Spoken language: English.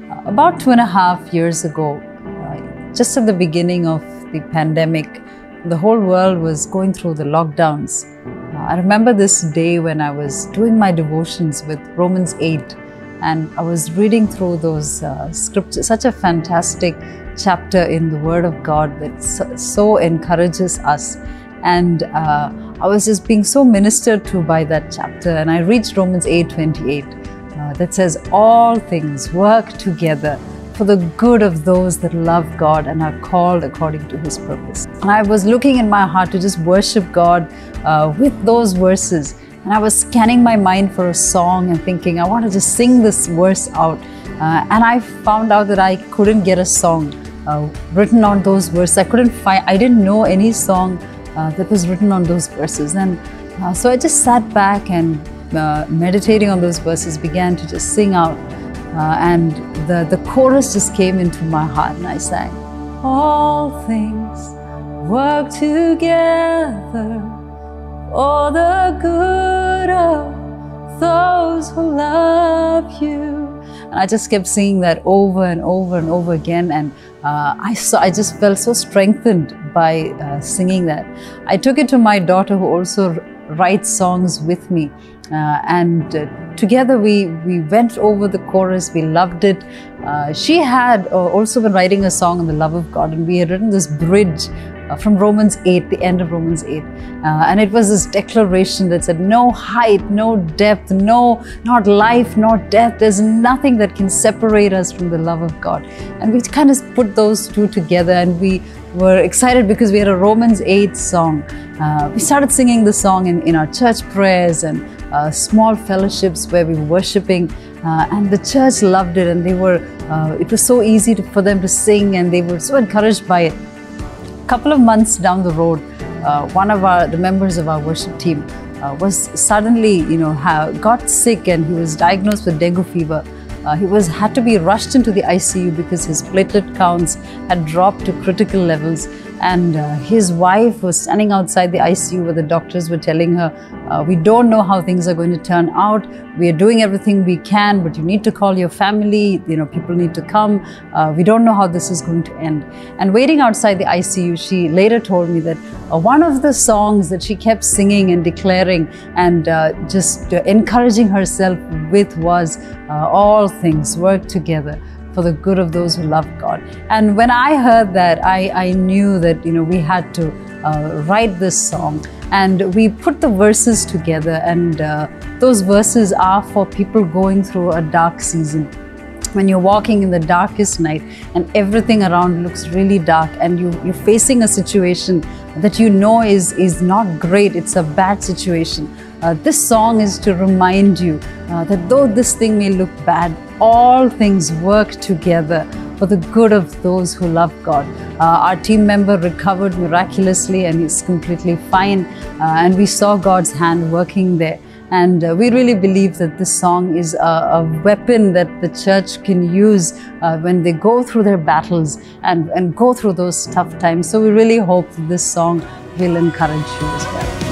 About 2.5 years ago, just at the beginning of the pandemic, the whole world was going through the lockdowns. I remember this day when I was doing my devotions with Romans 8, and I was reading through those scriptures, such a fantastic chapter in the Word of God that so encourages us. And I was just being so ministered to by that chapter, and I reached Romans 8:28 that says, all things work together for the good of those that love God and are called according to His purpose. And I was looking in my heart to just worship God with those verses. And I was scanning my mind for a song and thinking, I want to just sing this verse out. And I found out that I couldn't get a song written on those verses. I didn't know any song that was written on those verses. And so I just sat back and meditating on those verses, began to just sing out. And the chorus just came into my heart, and I sang, all things work together for the good of those who love you. And I just kept singing that over and over and over again, and I just felt so strengthened by singing that. I took it to my daughter, who also writes songs with me, and together we went over the chorus. We loved it. She had also been writing a song on the love of God, and we had written this bridge from Romans 8, the end of Romans 8. And it was this declaration that said, no height, no depth, not life, nor death. There's nothing that can separate us from the love of God. And we kind of put those two together, and we were excited because we had a Romans 8 song. We started singing the song in our church prayers and small fellowships where we were worshiping, and the church loved it, and it was so easy for them to sing, and they were so encouraged by it. A couple of months down the road, one of the members of our worship team was suddenly, got sick, and he was diagnosed with dengue fever. He had to be rushed into the ICU because his platelet counts had dropped to critical levels. And his wife was standing outside the ICU where the doctors were telling her, we don't know how things are going to turn out. We are doing everything we can, but you need to call your family. People need to come. We don't know how this is going to end. And waiting outside the ICU, she later told me that one of the songs that she kept singing and declaring and just encouraging herself with was, all things work together for the good of those who love God. And when I heard that, I knew that we had to write this song, and we put the verses together, and those verses are for people going through a dark season. When you're walking in the darkest night and everything around looks really dark, and you're facing a situation that is not great, it's a bad situation. This song is to remind you that though this thing may look bad, all things work together for the good of those who love God. Our team member recovered miraculously, and he's completely fine. And we saw God's hand working there. And we really believe that this song is a weapon that the church can use when they go through their battles and go through those tough times. So we really hope that this song will encourage you as well.